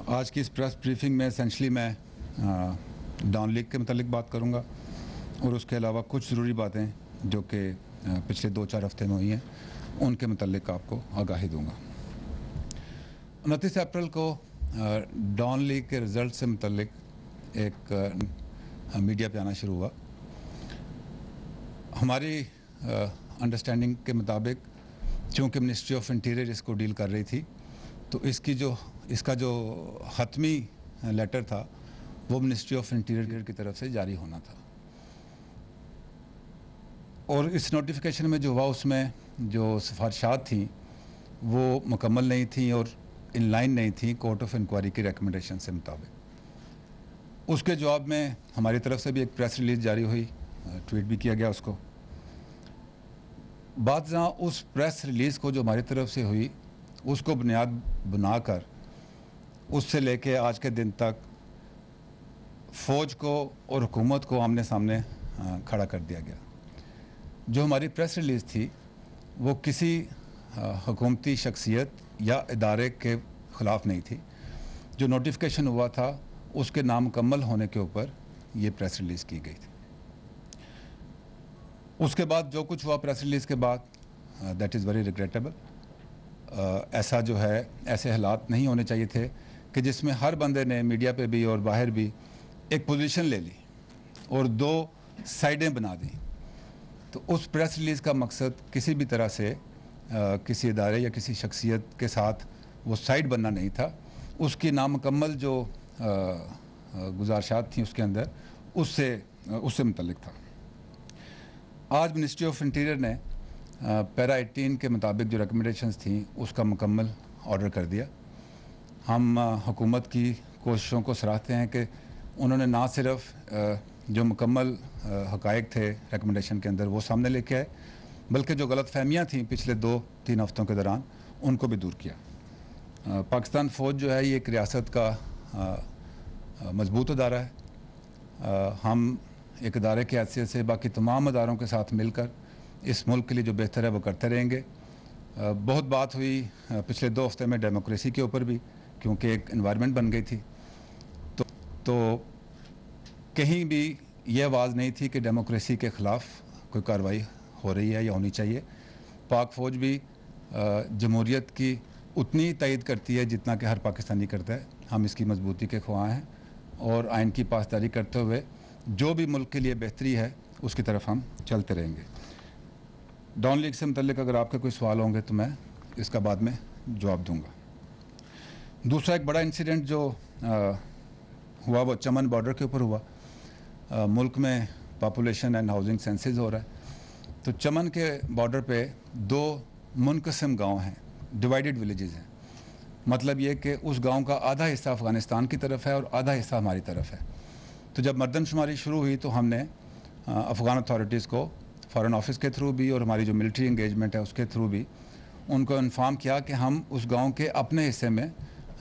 आज की इस प्रेस ब्रीफिंग में एसेंशली मैं डॉन लीग के मतलब बात करूंगा और उसके अलावा कुछ ज़रूरी बातें जो कि पिछले 2-4 हफ्ते में हुई हैं उनके मतलब आपको आगाही दूंगा। 29 अप्रैल को डॉन लीग के रिज़ल्ट से मतलब एक मीडिया पे आना शुरू हुआ। हमारी अंडरस्टैंडिंग के मुताबिक चूँकि मिनिस्ट्री ऑफ इंटीरियर इसको डील कर रही थी तो इसका जो हतमी लेटर था वो मिनिस्ट्री ऑफ इंटीरियर की तरफ से जारी होना था और इस नोटिफिकेशन में जो हुआ उसमें जो सिफारिशात थी वो मुकम्मल नहीं थी और इन लाइन नहीं थी कोर्ट ऑफ इंक्वायरी की रिकमेंडेशन से मुताबिक। उसके जवाब में हमारी तरफ से भी एक प्रेस रिलीज़ जारी हुई, ट्वीट भी किया गया उसको। बात जहाँ उस प्रेस रिलीज़ को जो हमारी तरफ से हुई उसको बुनियाद बनाकर उससे लेके आज के दिन तक फ़ौज को और हुकूमत को आमने सामने खड़ा कर दिया गया। जो हमारी प्रेस रिलीज़ थी वो किसी हुकूमती शख्सियत या इदारे के ख़िलाफ़ नहीं थी। जो नोटिफिकेशन हुआ था उसके नामुकम्मल होने के ऊपर ये प्रेस रिलीज़ की गई थी। उसके बाद जो कुछ हुआ प्रेस रिलीज़ के बाद दैट इज़ वेरी रिग्रेटेबल। ऐसा जो है ऐसे हालात नहीं होने चाहिए थे कि जिसमें हर बंदे ने मीडिया पे भी और बाहर भी एक पोजीशन ले ली और दो साइडें बना दी। तो उस प्रेस रिलीज़ का मकसद किसी भी तरह से किसी इदारे या किसी शख्सियत के साथ वो साइड बनना नहीं था। उसकी नामुकम्मल जो गुजारिशात थी उसके अंदर उससे मुतल्लिक था। आज मिनिस्ट्री ऑफ इंटीरियर ने पैरा 18 के मुताबिक जो रिकमेंडेशंस थी उसका मुकम्मल ऑर्डर कर दिया। हम हुकूमत की कोशिशों को सराहते हैं कि उन्होंने ना सिर्फ जो मुकम्मल हक़ाइक़ थे रिकमेंडेशन के अंदर वो सामने लेके आए बल्कि जो गलत फहमियाँ थीं पिछले 2-3 हफ्तों के दौरान उनको भी दूर किया। पाकिस्तान फ़ौज जो है ये एक रियासत का मजबूत अदारा है। हम एक अदारे की हैसियत से बाकी तमाम अदारों के साथ मिलकर इस मुल्क के लिए जो बेहतर है वो करते रहेंगे। बहुत बात हुई पिछले 2 हफ्ते में डेमोक्रेसी के ऊपर भी, क्योंकि एक एनवायरनमेंट बन गई थी तो कहीं भी ये आवाज़ नहीं थी कि डेमोक्रेसी के ख़िलाफ़ कोई कार्रवाई हो रही है या होनी चाहिए। पाक फ़ौज भी जमहूरियत की उतनी तइद करती है जितना कि हर पाकिस्तानी करता है। हम इसकी मजबूती के ख्वाह हैं और आइन की पासदारी करते हुए जो भी मुल्क के लिए बेहतरी है उसकी तरफ हम चलते रहेंगे। डॉन लीग से मुतल्लिक अगर आपके कोई सवाल होंगे तो मैं इसका बाद में जवाब दूंगा। दूसरा एक बड़ा इंसिडेंट जो हुआ वो चमन बॉर्डर के ऊपर हुआ। मुल्क में पॉपुलेशन एंड हाउसिंग सेंसस हो रहा है तो चमन के बॉर्डर पे 2 मुनक़सिम गांव हैं, डिवाइडेड विलेजेस हैं। मतलब ये कि उस गांव का आधा हिस्सा अफ़गानिस्तान की तरफ है और आधा हिस्सा हमारी तरफ है। तो जब मरदमशुमारी शुरू हुई तो हमने अफ़गान अथॉरिटीज़ को फ़ॉरेन ऑफिस के थ्रू भी और हमारी जो मिलिट्री इंगेजमेंट है उसके थ्रू भी उनको इन्फॉर्म किया कि हम उस गांव के अपने हिस्से में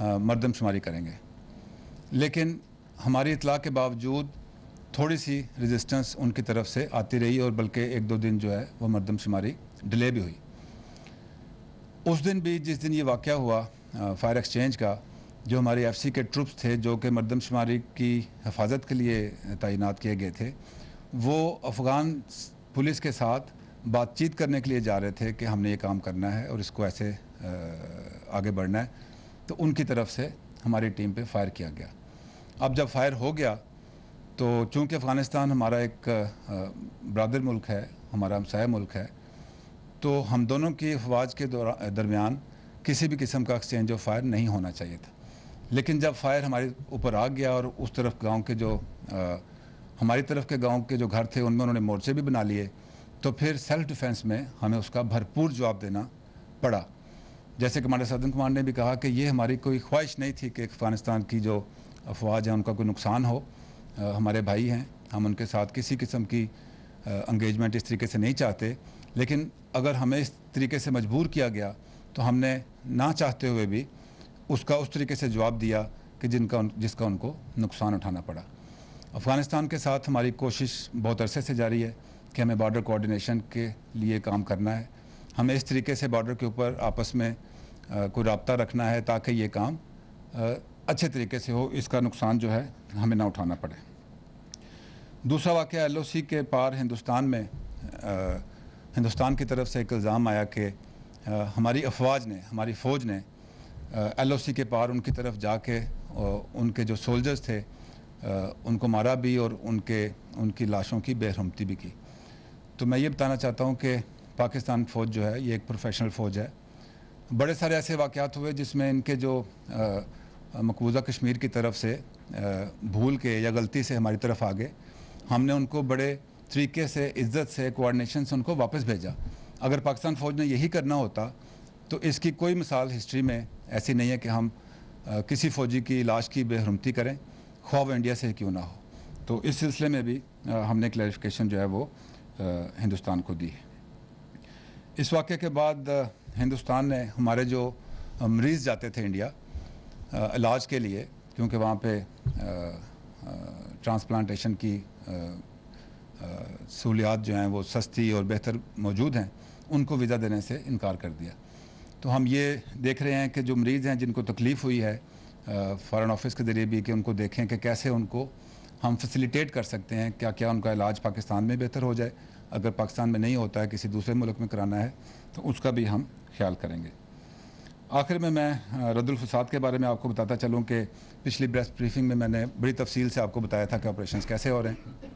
मरदमशुमारी करेंगे। लेकिन हमारी इतला के बावजूद थोड़ी सी रेजिस्टेंस उनकी तरफ से आती रही और बल्कि 1-2 दिन जो है वो मरदमशुमारी डिले भी हुई। उस दिन भी जिस दिन ये वाक़या हुआ फायर एक्सचेंज का, जो हमारे एफसी के ट्रुप्स थे जो कि मरदमशुमारी की हिफाजत के लिए तैनात किए गए थे वो अफ़गान पुलिस के साथ बातचीत करने के लिए जा रहे थे कि हमने ये काम करना है और इसको ऐसे आगे बढ़ना है। तो उनकी तरफ से हमारी टीम पे फायर किया गया। अब जब फायर हो गया तो चूँकि अफ़गानिस्तान हमारा एक ब्रादर मुल्क है, हमारा हमसाया मुल्क है, तो हम दोनों की अफवाज के दरमियान किसी भी किस्म का एक्सचेंज ऑफ फायर नहीं होना चाहिए था। लेकिन जब फायर हमारे ऊपर आ गया और उस तरफ गांव के जो हमारी तरफ के गांव के जो घर थे उनमें उन्होंने मोर्चे भी बना लिए तो फिर सेल्फ डिफेंस में हमें उसका भरपूर जवाब देना पड़ा। जैसे कमांडर सदन कमांड ने भी कहा कि ये हमारी कोई ख्वाहिश नहीं थी कि अफ़गानिस्तान की जो अफवाज है उनका कोई नुकसान हो। हमारे भाई हैं, हम उनके साथ किसी किस्म की इंगेजमेंट इस तरीके से नहीं चाहते, लेकिन अगर हमें इस तरीके से मजबूर किया गया तो हमने ना चाहते हुए भी उसका उस तरीके से जवाब दिया कि जिसका उनको नुकसान उठाना पड़ा। अफ़गानिस्तान के साथ हमारी कोशिश बहुत अरसे से जारी है कि हमें बॉर्डर कोऑर्डिनेशन के लिए काम करना है। हमें इस तरीके से बॉर्डर के ऊपर आपस में कोई राब्ता रखना है ताकि ये काम अच्छे तरीके से हो, इसका नुकसान जो है हमें ना उठाना पड़े। दूसरा वाक़या LOC के पार हिंदुस्तान में हिंदुस्तान की तरफ से एक इल्ज़ाम आया कि हमारी अफवाज ने, हमारी फ़ौज ने LOC के पार उनकी तरफ जाके उनके जो सोल्जर्स थे उनको मारा भी और उनकी लाशों की बेरहमती भी की। तो मैं ये बताना चाहता हूँ कि पाकिस्तान फ़ौज जो है ये एक प्रोफेशनल फ़ौज है। बड़े सारे ऐसे वाक़यात हुए जिसमें इनके जो मकबूजा कश्मीर की तरफ से भूल के या गलती से हमारी तरफ आ गए, हमने उनको बड़े तरीके से, इज़्ज़त से, कोऑर्डिनेशन से उनको वापस भेजा। अगर पाकिस्तान फ़ौज ने यही करना होता तो इसकी कोई मिसाल हिस्ट्री में ऐसी नहीं है कि हम किसी फ़ौजी की लाश की बेहरमती करें, ख्वाह वो इंडिया से क्यों ना हो। तो इस सिलसिले में भी हमने क्लैरिफिकेशन जो है वो हिंदुस्तान को दी है। इस वाक़े के बाद हिंदुस्तान ने हमारे जो मरीज़ जाते थे इंडिया इलाज के लिए, क्योंकि वहाँ पे ट्रांसप्लांटेशन की सहूलियात जो हैं वो सस्ती और बेहतर मौजूद हैं, उनको वीज़ा देने से इनकार कर दिया। तो हम ये देख रहे हैं कि जो मरीज़ हैं जिनको तकलीफ़ हुई है फ़ॉरेन ऑफिस के ज़रिए भी, कि उनको देखें कि कैसे उनको हम फैसिलिटेट कर सकते हैं, क्या क्या उनका इलाज पाकिस्तान में बेहतर हो जाए। अगर पाकिस्तान में नहीं होता है, किसी दूसरे मुल्क में कराना है, तो उसका भी हम ख्याल करेंगे। आखिर में मैं रद्दुल फसाद के बारे में आपको बताता चलूँ कि पिछली प्रेस ब्रीफिंग में मैंने बड़ी तफसील से आपको बताया था कि ऑपरेशंस कैसे हो रहे हैं।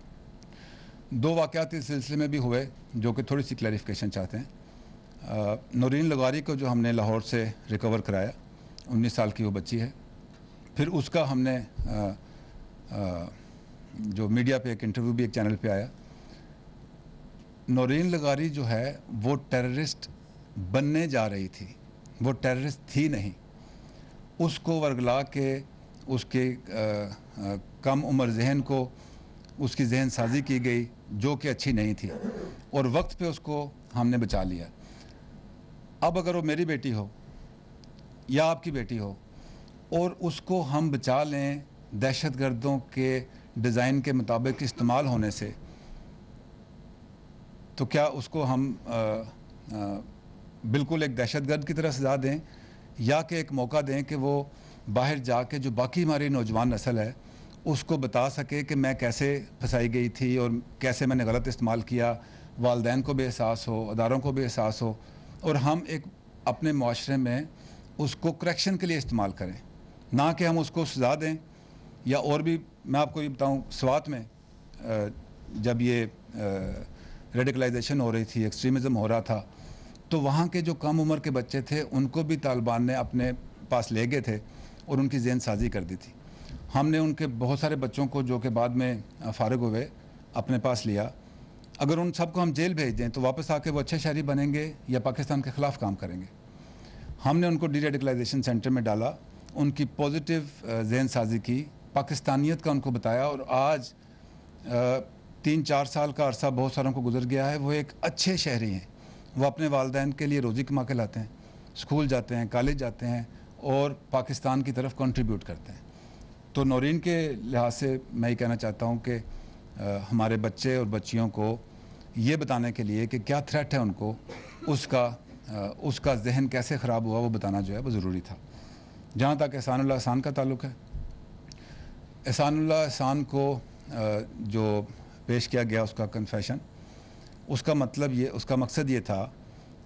दो वाक़यात इस सिलसिले में भी हुए जो कि थोड़ी सी क्लैरिफिकेशन चाहते हैं। नौरीन लगारी को जो हमने लाहौर से रिकवर कराया, 19 साल की वो बच्ची है। फिर उसका हमने जो मीडिया पे एक इंटरव्यू भी एक चैनल पे आया। नौरीन लगारी जो है वो टेररिस्ट बनने जा रही थी, वो टेररिस्ट थी नहीं। उसको वर्गला के उसके कम उम्र जहन को उसकी जहन साजी की गई जो कि अच्छी नहीं थी, और वक्त पे उसको हमने बचा लिया। अब अगर वो मेरी बेटी हो या आपकी बेटी हो और उसको हम बचा लें दहशतगर्दों के डिज़ाइन के मुताबिक इस्तेमाल होने से, तो क्या उसको हम बिल्कुल एक दहशतगर्द की तरह सजा दें, या कि एक मौका दें कि वो बाहर जाके जो बाकी हमारी नौजवान नस्ल है उसको बता सके कि मैं कैसे फंसाई गई थी और कैसे मैंने गलत इस्तेमाल किया, वालदैन को भी एहसास हो, अदारों को भी एहसास हो, और हम एक अपने माशरे में उसको करेक्शन के लिए इस्तेमाल करें, ना कि हम उसको सजा दें। या और भी मैं आपको ये बताऊँ, स्वात में जब ये रेडिकलाइजेशन हो रही थी, एक्सट्रीमिज़म हो रहा था, तो वहाँ के जो कम उम्र के बच्चे थे उनको भी तालिबान ने अपने पास ले गए थे और उनकी जहन साजी कर दी थी। हमने उनके बहुत सारे बच्चों को जो कि बाद में फ़ारिग हुए अपने पास लिया। अगर उन सबको हम जेल भेज दें तो वापस आके वो अच्छे शहरी बनेंगे या पाकिस्तान के ख़िलाफ़ काम करेंगे। हमने उनको डी रेडिकलाइजेशन सेंटर में डाला, उनकी पॉजिटिव जहन साजी की, पाकिस्तानियत का उनको बताया, और आज 3-4 साल का अरसा बहुत सारों को गुजर गया है, वो एक अच्छे शहरी हैं। वो अपने वालदैन के लिए रोज़ी कमा के लाते हैं, स्कूल जाते हैं, कॉलेज जाते हैं और पाकिस्तान की तरफ कंट्रीब्यूट करते हैं। तो नौरीन के लिहाज से मैं ये कहना चाहता हूँ कि हमारे बच्चे और बच्चियों को ये बताने के लिए कि क्या थ्रेट है उनको, उसका जहन कैसे ख़राब हुआ वो बताना जो है वो ज़रूरी था। जहाँ तक एहसानुल्लाह एहसान का ताल्लुक़ है, एहसानुल्लाह एहसान को जो पेश किया गया उसका कन्फेशन, उसका मतलब ये, उसका मकसद ये था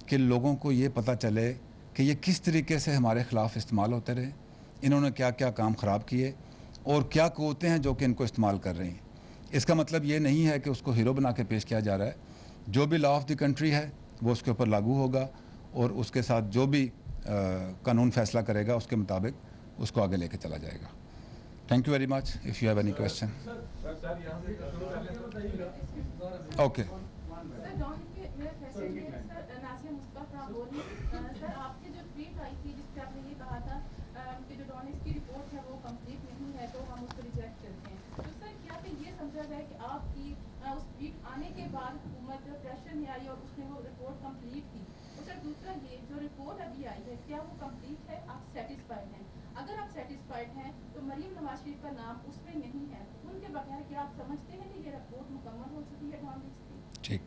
कि लोगों को ये पता चले कि ये किस तरीके से हमारे ख़िलाफ़ इस्तेमाल होते रहे, इन्होंने क्या क्या काम ख़राब किए और क्या क़ुव्वतें हैं जो कि इनको इस्तेमाल कर रही हैं। इसका मतलब ये नहीं है कि उसको हीरो बना के पेश किया जा रहा है। जो भी लॉ ऑफ द कंट्री है वो उसके ऊपर लागू होगा और उसके साथ जो भी कानून फ़ैसला करेगा उसके मुताबिक उसको आगे लेके चला जाएगा। Thank you very much. If you have any question. Okay. आने के बाद हुकूमत जो प्रेशर में आई और उसने वो रिपोर्ट कंप्लीट की। और सर दूसरा ये जो रिपोर्ट अभी आई है क्या वो कंप्लीट है, आप सेटिस्फाइड हैं? अगर आप सेटिस्फाइड हैं तो मरीम नवाज शरीफ का नाम उसमें नहीं है, उनके बगैर क्या आप समझते हैं कि ये रिपोर्ट मुकम्मल हो चुकी है डॉन लिस्ट की? ठीक,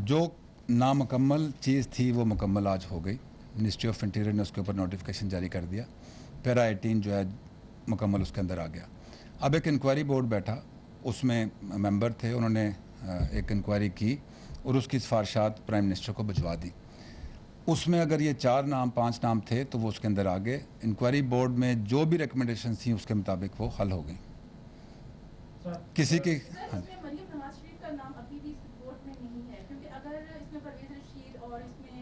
जो नामुकम्मल चीज़ थी वो मुकम्मल आज हो गई। मिनिस्ट्री ऑफ इंटीरियर ने उसके ऊपर नोटिफिकेशन जारी कर दिया। पैरा 18 जो है मुकम्मल उसके अंदर आ गया। अब एक इंक्वायरी बोर्ड बैठा, उसमें मेंबर थे, उन्होंने एक इंक्वायरी की और उसकी सिफारिशात प्राइम मिनिस्टर को भिजवा दी। उसमें अगर ये 4 नाम 5 नाम थे तो वो उसके अंदर आ गए। इंक्वायरी बोर्ड में जो भी रिकमेंडेशन थी उसके मुताबिक वो हल हो गई। किसी की सर, इसमें मरियम नवाज शरीफ का नाम अभी भी इस रिपोर्ट में नहीं है, क्योंकि अगर इसमें परवेज रशीद और इसमें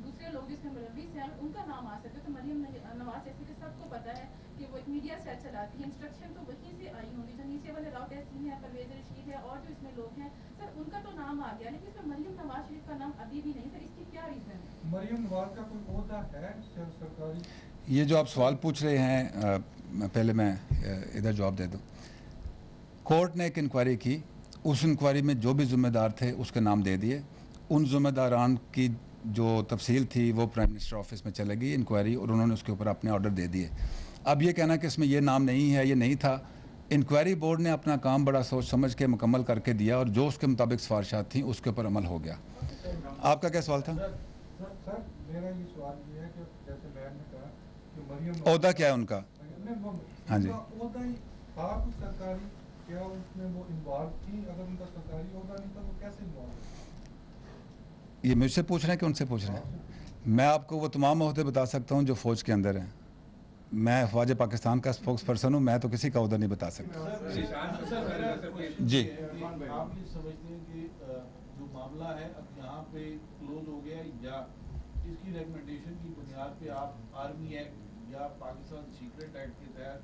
दूसरे लोग जिसमें मुलविस हैं उनका नाम आ सकता है, तो मरियम नवाज, जैसे कि सबको पता है कि वो एक मीडिया सेट चलाती है, इंस्ट्रक्शन तो वहीं से आई होंगी, जो नीचे वाले राउट एसटीन है, परवेज रशीद है और जो इसमें लोग हैं, सर उनका तो नाम आ गया, लेकिन इसमें मरियम नवाज शरीफ का नाम अभी भी नहीं। सर इसकी क्या रीज़न है? मरियम नवाज का कोई ओहदा है सरकारी? ये जो आप सवाल पूछ रहे हैं, पहले मैं इधर जवाब दे दूँ। कोर्ट ने एक इंक्वायरी की, उस इंक्वायरी में जो भी ज़िम्मेदार थे उसके नाम दे दिए। उन ज़िम्मेदारान की जो तफसील थी वो प्राइम मिनिस्टर ऑफिस में चलेगी इंक्वायरी, और उन्होंने उसके ऊपर अपने ऑर्डर दे दिए। अब ये कहना कि इसमें ये नाम नहीं है, ये नहीं था, इंक्वायरी बोर्ड ने अपना काम बड़ा सोच समझ के मुकम्मल करके दिया और जो उसके मुताबिक सिफारिशात थी उसके ऊपर अमल हो गया। आपका क्या सवाल था? सर मेरा ये सवाल ये है कि जैसे मैम ने कहा कि मरियम ओहदा क्या है उनका? हाँ जी। ओहदा ही था कुछ सरकारी, क्या उसमें वो इन्वॉल्व थी? अगर उनका सरकारी ओहदा नहीं था वो कैसे इन्वॉल्व? ये मुझसे पूछ रहे हैं कि उनसे पूछ रहे हैं? मैं आपको वो तमाम ओहदे बता सकता हूँ जो फ़ौज के अंदर हैं। मैं फ़ौज पाकिस्तान का स्पोक्स पर्सन हूँ, मैं तो किसी का ओहदा नहीं बता सकता। जी आप ये समझते हैं कि जो मामला है अब यहाँ पे क्लोज हो गया, या इसकी रिकमेंडेशन की बुनियाद पे आप आर्मी एक्ट या पाकिस्तान सीक्रेट एक्ट के तहत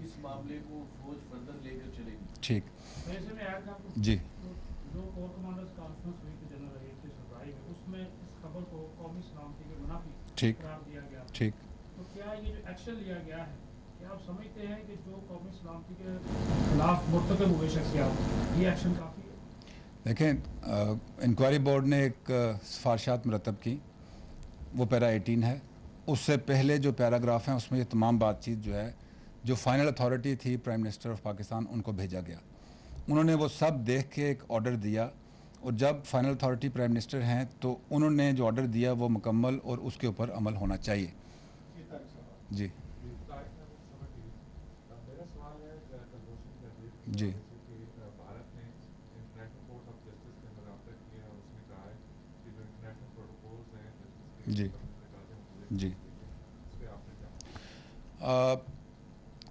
इस मामले को फौज फर्दर लेकर चलेगी? ठीक वैसे में ऐड कर जी। जो कोर कमांडर्स कॉन्फ्रेंस हुई थी जनरल रहीम के सरबराही में, उसमें इस खबर को कौमी सलामती के मुनाफी ठीक करार दिया गया। ठीक। तो क्या ये जो एक्शन लिया गया है, क्या आप समझते हैं कि जो कौमी सलामती के खिलाफ मुर्तकब हुए शख्सियात, ये एक्शन काफ़ी है? देखें, इंक्वायरी बोर्ड ने एक सिफारिशात मुरतब की, वो पैरा 18 है। उससे पहले जो पैराग्राफ हैं उसमें ये तमाम बातचीत जो है, जो फाइनल अथॉरिटी थी प्राइम मिनिस्टर ऑफ पाकिस्तान, उनको भेजा गया। उन्होंने वो सब देख के एक ऑर्डर दिया, और जब फाइनल अथॉरिटी प्राइम मिनिस्टर हैं तो उन्होंने जो ऑर्डर दिया वो मुकम्मल और उसके ऊपर अमल होना चाहिए। जी जी भारत ने इंटरनेशनल कोर्ट ऑफ जस्टिस के अंदर रब्ता किया है, उसने कहा है कि जो इंटरनेशनल प्रोटोकॉल्स हैं जी जी। इस पे आपने क्या?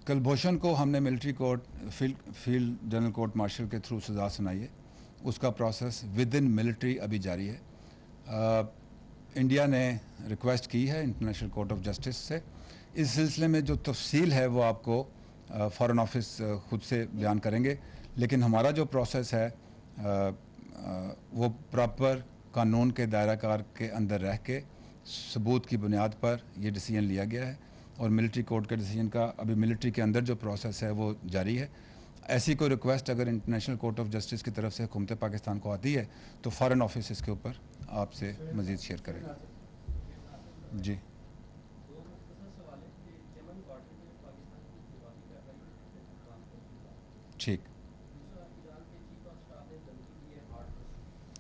कुलभूषण को हमने military court field general court martial के थ्रू सज़ा सुनाई है। उसका प्रोसेस विद इन मिलिट्री अभी जारी है। इंडिया ने रिक्वेस्ट की है इंटरनेशनल कोर्ट ऑफ जस्टिस से। इस सिलसिले में जो तफसील है वो आपको फ़ॉरेन ऑफिस ख़ुद से बयान करेंगे, लेकिन हमारा जो प्रोसेस है वो प्रॉपर कानून के दायरा कार के अंदर रह के सबूत की बुनियाद पर ये डिसीजन लिया गया है, और मिलिट्री कोर्ट के डिसीजन का अभी मिलिट्री के अंदर जो प्रोसेस है वो जारी है। ऐसी कोई रिक्वेस्ट अगर इंटरनेशनल कोर्ट ऑफ जस्टिस की तरफ से हुकूमत पाकिस्तान को आती है तो फ़ॉरेन ऑफिस इसके ऊपर आपसे मज़ीद शेयर करेगा। जी ठीक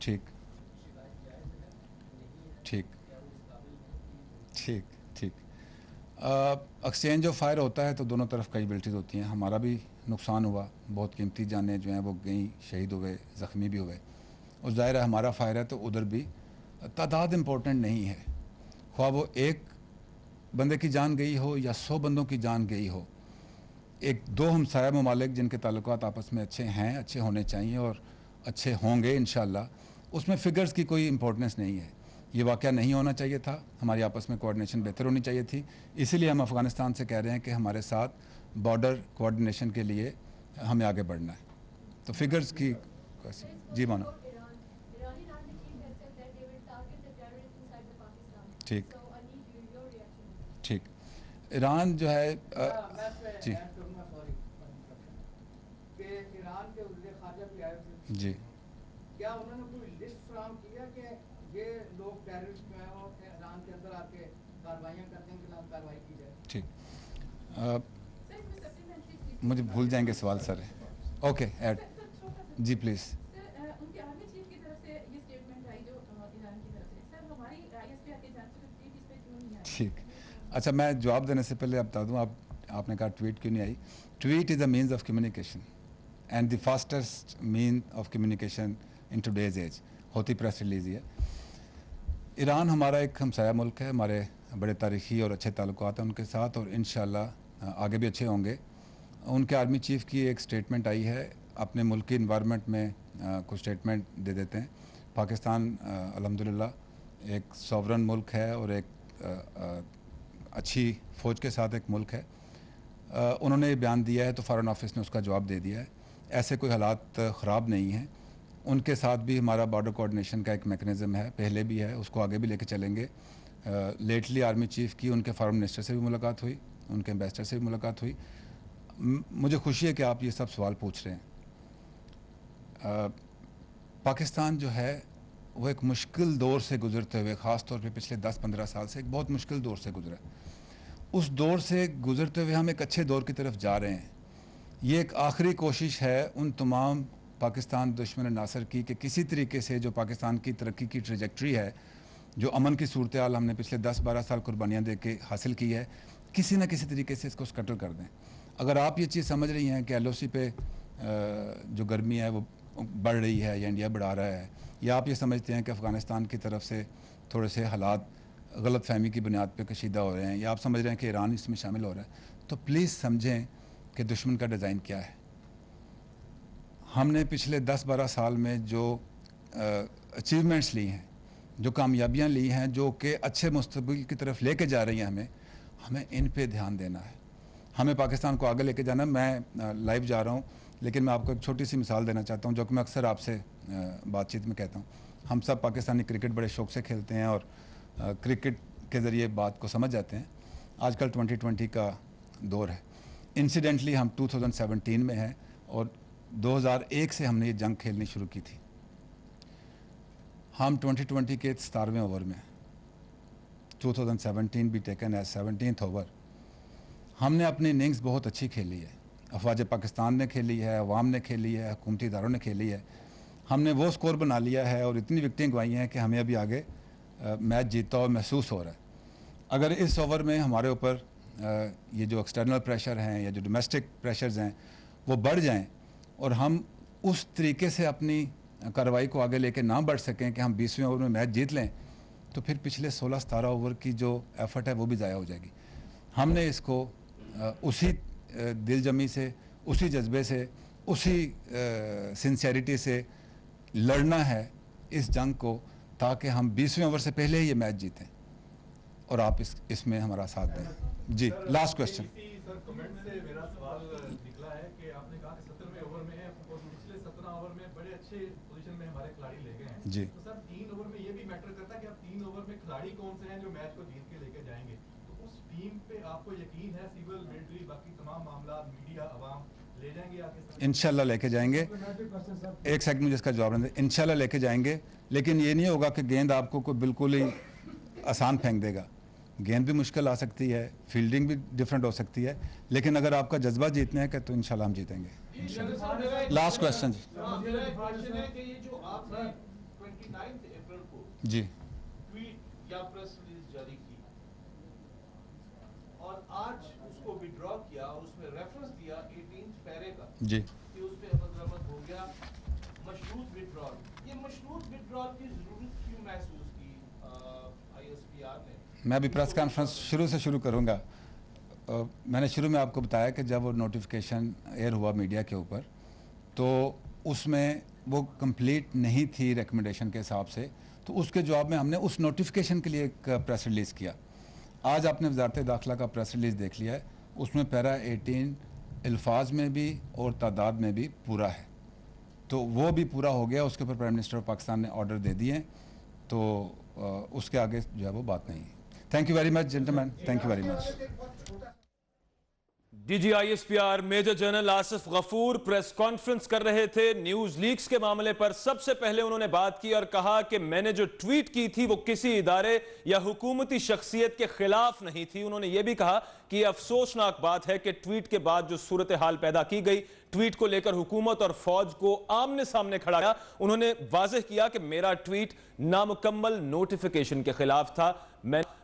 ठीक ठीक ठीक ठीक। एक्सचेंज ऑफ फायर होता है तो दोनों तरफ कैजुअल्टीज़ होती हैं। हमारा भी नुकसान हुआ, बहुत कीमती जानें जो हैं वो गई, शहीद हुए, ज़ख्मी भी हुए, और ज़ाहिर है हमारा फायर है तो उधर भी तादाद इम्पोर्टेंट नहीं है। ख्वाह वो एक बंदे की जान गई हो या 100 बंदों की जान गई हो, एक दो हमसाया ममालिक जिनके ताल्लुकात आपस में अच्छे हैं, अच्छे होने चाहिए और अच्छे होंगे इंशाअल्लाह, उसमें फ़िगर्स की कोई इम्पोर्टेंस नहीं है। ये वाक़या नहीं होना चाहिए था, हमारी आपस में कोऑर्डिनेशन बेहतर होनी चाहिए थी। इसीलिए हम अफ़गानिस्तान से कह रहे हैं कि हमारे साथ बॉर्डर कोऑर्डिनेशन के लिए हमें आगे बढ़ना है। तो फ़िगर्स की जी मानो ठीक ठीक। ईरान जो है जी जी क्या उन्होंने कोई लिस्ट फ्राहम किया कि ये लोग टेररिस्ट जो हैं और ईरान के अंदर आके कार्रवाइयाँ करते हैं, खिलाफ कार्रवाई की जाए? ठीक। मुझे भूल जाएंगे सवाल सर। ओके ऐड जी प्लीज़। उनके आर्मी चीफ की तरफ से ये स्टेटमेंट आई जो ईरान की तरफ से, सर हमारी आईएसपीआर की जांच से इस पे क्यों नहीं आई? ठीक। अच्छा, मैं जवाब देने से पहले बता दूं, आपने कहा ट्वीट क्यों नहीं आई। Tweet is a means of communication and the fastest mean of communication in today's age होती प्रेस रिलीज ही है। ईरान हमारा एक हमसाया मुल्क है, हमारे बड़े तारीख़ी और अच्छे ताल्लुकात हैं उनके साथ, और इंशाल्लाह आगे भी अच्छे होंगे। उनके आर्मी चीफ़ की एक स्टेटमेंट आई है, अपने मुल्क की इन्वायरमेंट में कुछ स्टेटमेंट दे देते हैं। पाकिस्तान अल्हम्दुलिल्लाह एक सॉवरन मुल्क है और एक अच्छी फ़ौज के साथ एक मुल्क है। उन्होंने ये बयान दिया है तो फ़ॉरेन ऑफिस ने उसका जवाब दे दिया है। ऐसे कोई हालात ख़राब नहीं हैं। उनके साथ भी हमारा बॉर्डर कोऑर्डिनेशन का एक मैकेनिज़्म है, पहले भी है, उसको आगे भी लेके चलेंगे। लेटली आर्मी चीफ़ की उनके फॉरेन मिनिस्टर से भी मुलाकात हुई, उनके एम्बेसडर से भी मुलाकात हुई। मुझे खुशी है कि आप ये सब सवाल पूछ रहे हैं। पाकिस्तान जो है वो एक मुश्किल दौर से गुज़रते हुए, ख़ास तौर पे पिछले 10-15 साल से एक बहुत मुश्किल दौर से गुज़रा। उस दौर से गुज़रते हुए हम एक अच्छे दौर की तरफ जा रहे हैं। ये एक आखिरी कोशिश है उन तमाम पाकिस्तान दुश्मन नासर की कि किसी तरीके से जो पाकिस्तान की तरक्की की ट्रेजेक्ट्री है, जो अमन की सूरत हाल हमने पिछले 10-12 साल कुर्बानियाँ दे के हासिल की है, किसी न किसी तरीके से इसको स्कटल कर दें। अगर आप ये चीज़ समझ रही हैं कि LOC पे जो गर्मी है वो बढ़ रही है या इंडिया बढ़ा रहा है, या आप ये समझते हैं कि अफ़गानिस्तान की तरफ से थोड़े से हालात गलत फहमी की बुनियाद पे कशीदा हो रहे हैं, या आप समझ रहे हैं कि ईरान इसमें शामिल हो रहा है, तो प्लीज़ समझें कि दुश्मन का डिज़ाइन क्या है। हमने पिछले 10-12 साल में जो अचीवमेंट्स ली हैं, जो कामयाबियाँ ली हैं, जो कि अच्छे मुस्तकबिल की तरफ लेके जा रही हैं, हमें इन पे ध्यान देना है। हमें पाकिस्तान को आगे लेके जाना है। मैं लाइव जा रहा हूँ, लेकिन मैं आपको एक छोटी सी मिसाल देना चाहता हूँ, जो कि मैं अक्सर आपसे बातचीत में कहता हूँ। हम सब पाकिस्तानी क्रिकेट बड़े शौक़ से खेलते हैं और क्रिकेट के ज़रिए बात को समझ जाते हैं। आजकल 2020 का दौर है। इंसिडेंटली हम 2017 में हैं और 2001 से हमने ये जंग खेलनी शुरू की थी। हम 2020 के 17वें ओवर में, 2017 भी टेकन एज 17th ओवर, हमने अपनी इनिंग्स बहुत अच्छी खेली है। अफवाज पाकिस्तान ने खेली है, अवाम ने खेली है, हुकूमती इदारों ने खेली है। हमने वो स्कोर बना लिया है और इतनी विकेटें गंवाई हैं कि हमें अभी आगे मैच जीतता हुआ महसूस हो रहा है। अगर इस ओवर में हमारे ऊपर ये जो एक्सटर्नल प्रेशर हैं या जो डोमेस्टिक प्रेशर्स हैं वो बढ़ जाएं और हम उस तरीके से अपनी कार्रवाई को आगे लेके ना बढ़ सकें कि हम 20वें ओवर में मैच जीत लें, तो फिर पिछले 16-17 ओवर की जो एफर्ट है वो भी ज़ाया हो जाएगी। हमने इसको उसी दिलजमी से, उसी जज्बे से, उसी सिंसियरिटी से लड़ना है इस जंग को, ताकि हम 20वें ओवर से पहले ही ये मैच जीतें और आप इसमें हमारा साथ दें। जी, लास्ट क्वेश्चन। सर, कमेंट से मेरा सवाल निकला है कि आपने कहा कि 17वें ओवर में है और पिछले 17 ओवर में बड़े अच्छे पोजीशन में हमारे खिलाड़ी ले गए हैं। जी, तो सर 3 ओवर में ये भी मैटर करता है कि आप 3 ओवर में खिलाड़ी कौन से हैं जो मैच को जीत के लेके जाएंगे। तो उस टीम पे आपको यकीन है सिविल, मिलिट्री, बाकी तमाम मामला, मीडिया, अवाम ले जाएंगे आगे? इंशाल्लाह लेके जाएंगे। एक सेकंड में जिसका जवाब दें, इंशाल्लाह लेके जाएंगे, लेकिन ये नहीं होगा कि गेंद आपको कोई बिल्कुल ही आसान फेंक देगा। गेंद भी मुश्किल आ सकती है, फील्डिंग भी डिफरेंट हो सकती है, लेकिन अगर आपका जज्बा जीतने है तो इंशाल्लाह हम जीतेंगे। लास्ट क्वेश्चन जी। मेरा एक क्वेश्चन है कि ये जो आपने 29 अप्रैल को जी ट्वीट या प्रेस रिलीज जारी की और आज उसको विड्रॉ किया और उसमें रेफरेंस दिया 18th पैरे का जी कि उस पे अमल दरामद हो गया मशरूत विड्रॉल, ये मशरूत विड्रॉल की जरूरत क्यों महसूस की ISPR ने? मैं अभी प्रेस कॉन्फ्रेंस शुरू करूँगा। मैंने शुरू में आपको बताया कि जब वो नोटिफिकेशन एयर हुआ मीडिया के ऊपर, तो उसमें वो कंप्लीट नहीं थी रिकमेंडेशन के हिसाब से, तो उसके जवाब में हमने उस नोटिफिकेशन के लिए एक प्रेस रिलीज़ किया। आज आपने वजारत दाखिला का प्रेस रिलीज़ देख लिया है, उसमें पैरा 18 अल्फाज में भी और तादाद में भी पूरा है, तो वो भी पूरा हो गया। उसके ऊपर प्राइम मिनिस्टर ऑफ पाकिस्तान ने ऑर्डर दे दिए, तो उसके आगे जो है वो बात नहीं है। Thank you very much gentleman, thank you very much. DG ISPR major general Asif Ghafoor press conference कर रहे थे न्यूज लीक्स के मामले पर। सबसे पहले उन्होंने बात की और कहा कि मैंने जो ट्वीट की थी वो किसी इदारे या हुकूमती शख्सियत के खिलाफ नहीं थी। उन्होंने यह भी कहा कि अफसोसनाक बात है कि ट्वीट के बाद जो सूरत हाल पैदा की गई, ट्वीट को लेकर हुकूमत और फौज को आमने सामने खड़ा किया। उन्होंने वाज़ेह किया कि मेरा ट्वीट नामुकम्मल नोटिफिकेशन के खिलाफ था।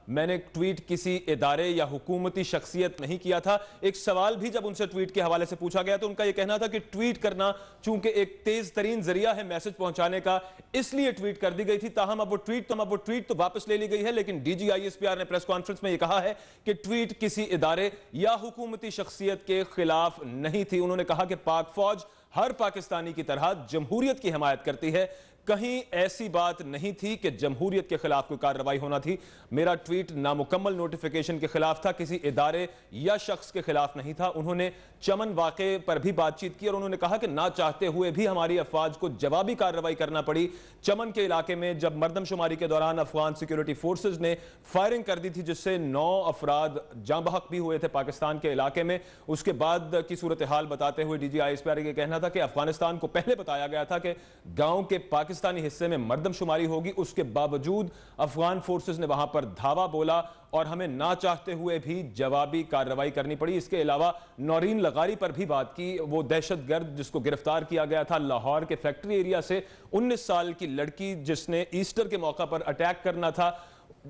मैंने ट्वीट किसी इदारे या हुकूमती शख्सियत नहीं किया था। एक सवाल भी जब उनसे ट्वीट के हवाले से पूछा गया तो उनका यह कहना था कि ट्वीट करना चूंकि एक तेज तरीन जरिया है मैसेज पहुंचाने का, इसलिए ट्वीट कर दी गई थी। ताहम अब वो ट्वीट तो वापस ले ली गई है, लेकिन DGISPR ने प्रेस कॉन्फ्रेंस में यह कहा है कि ट्वीट किसी इदारे या हुकूमती शख्सियत के खिलाफ नहीं थी। उन्होंने कहा कि पाक फौज हर पाकिस्तानी की तरह जमहूरियत की हिमायत करती है, कहीं ऐसी बात नहीं थी कि जमहूरियत के खिलाफ कोई कार्रवाई होना थी। मेरा ट्वीट नामुकम्मल नोटिफिकेशन के खिलाफ था, किसी इदारे या शख्स के खिलाफ नहीं था। उन्होंने चमन वाक़े पर भी बातचीत की और उन्होंने कहा कि ना चाहते हुए भी हमारी अफवाज को जवाबी कार्रवाई करना पड़ी। चमन के इलाके में जब मरदमशुमारी के दौरान अफगान सिक्योरिटी फोर्सेज ने फायरिंग कर दी थी, जिससे 9 अफराद जाँ बहक भी हुए थे पाकिस्तान के इलाके में, उसके बाद की सूरत हाल बताते हुए DGISPR का कहना था कि अफगानिस्तान को पहले बताया गया था कि गाँव के पाकिस्तानी हिस्से में मरदमशुमारी होगी, उसके बावजूद अफगान फोर्सेस ने वहां पर धावा बोला और हमें ना चाहते हुए भी जवाबी कार्रवाई करनी पड़ी। इसके अलावा नौरीन लगारी पर भी बात की, वो दहशतगर्द जिसको गिरफ्तार किया गया था लाहौर के फैक्ट्री एरिया से, 19 साल की लड़की जिसने ईस्टर के मौका पर अटैक करना था,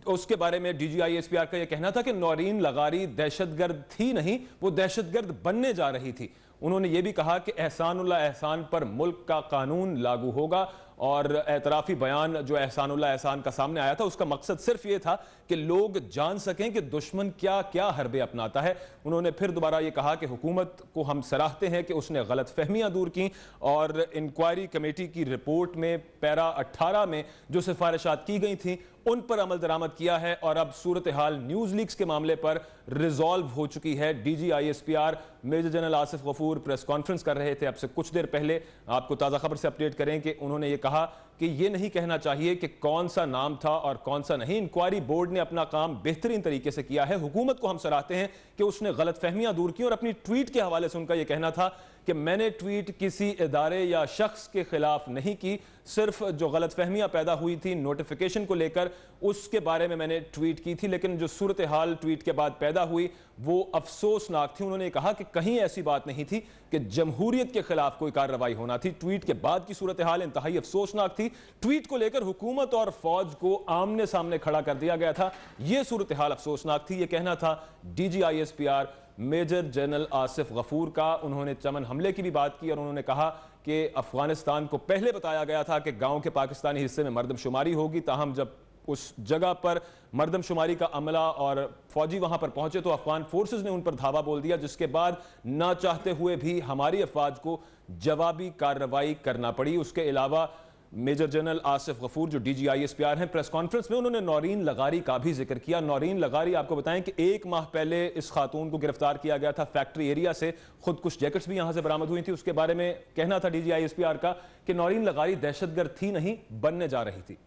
उसके बारे में DGISPR का यह कहना था कि नौरीन लगारी दहशतगर्द थी नहीं, वो दहशतगर्द बनने जा रही थी। उन्होंने यह भी कहा कि एहसानुल्लाह एहसान पर मुल्क का कानून लागू होगा और एतराफी बयान जो एहसानुल्लाह एहसान का सामने आया था उसका मकसद सिर्फ ये था कि लोग जान सकें कि दुश्मन क्या क्या हरबे अपनाता है। उन्होंने फिर दोबारा ये कहा कि हुकूमत को हम सराहते हैं कि उसने गलत फहमियां दूर की और इंक्वायरी कमेटी की रिपोर्ट में पैरा 18 में जो सिफारिशात की गई थी उन पर अमल दरामद किया है और अब सूरत हाल न्यूज़ लीक्स के मामले पर रिजॉल्व हो चुकी है। DGISPR major general Asif Ghafoor press conference कर रहे थे अब से कुछ देर पहले। आपको ताज़ा खबर से अपडेट करें कि उन्होंने ये कहा कि ये नहीं कहना चाहिए कि कौन सा नाम था और कौन सा नहीं। इंक्वायरी बोर्ड ने अपना काम बेहतरीन तरीके से किया है। हुकूमत को हम सराहते हैं कि उसने गलत फहमियां दूर की और अपनी ट्वीट के हवाले से उनका यह कहना था कि मैंने ट्वीट किसी इदारे या शख्स के खिलाफ नहीं की, सिर्फ जो गलत फहमियां पैदा हुई थी नोटिफिकेशन को लेकर उसके बारे में मैंने ट्वीट की थी, लेकिन जो सूरत हाल ट्वीट के बाद पैदा हुई वो अफसोसनाक थी। उन्होंने कहा कि कहीं ऐसी बात नहीं थी कि जमहूरियत के खिलाफ कोई कार्रवाई होना थी। ट्वीट के बाद की सूरत हाल इंतहाई अफसोसनाक थी। ट्वीट को लेकर हुकूमत और फौज को आमने सामने खड़ा कर दिया गया था, यह सूरत हाल अफसोसनाक थी। यह कहना था DGISPR major general Asif Ghafoor का। उन्होंने चमन हमले की भी बात की और उन्होंने कहा कि अफगानिस्तान को पहले बताया गया था कि गांव के पाकिस्तानी हिस्से में मरदमशुमारी होगी, ताहम जब उस जगह पर मरदमशुमारी का अमला और फौजी वहां पर पहुंचे तो अफगान फोर्सेस ने उन पर धावा बोल दिया, जिसके बाद ना चाहते हुए भी हमारी अफवाज को जवाबी कार्रवाई करना पड़ी। उसके अलावा मेजर जनरल आसिफ गफूर जो DGISPR हैं प्रेस कॉन्फ्रेंस में उन्होंने नौरीन लगारी का भी जिक्र किया। नौरीन लगारी आपको बताएं कि 1 माह पहले इस खातून को गिरफ्तार किया गया था फैक्ट्री एरिया से। खुद कुछ जैकेट्स भी यहां से बरामद हुई थी। उसके बारे में कहना था DGISPR का कि नौरीन लगारी दहशतगर्द थी नहीं, बनने जा रही थी।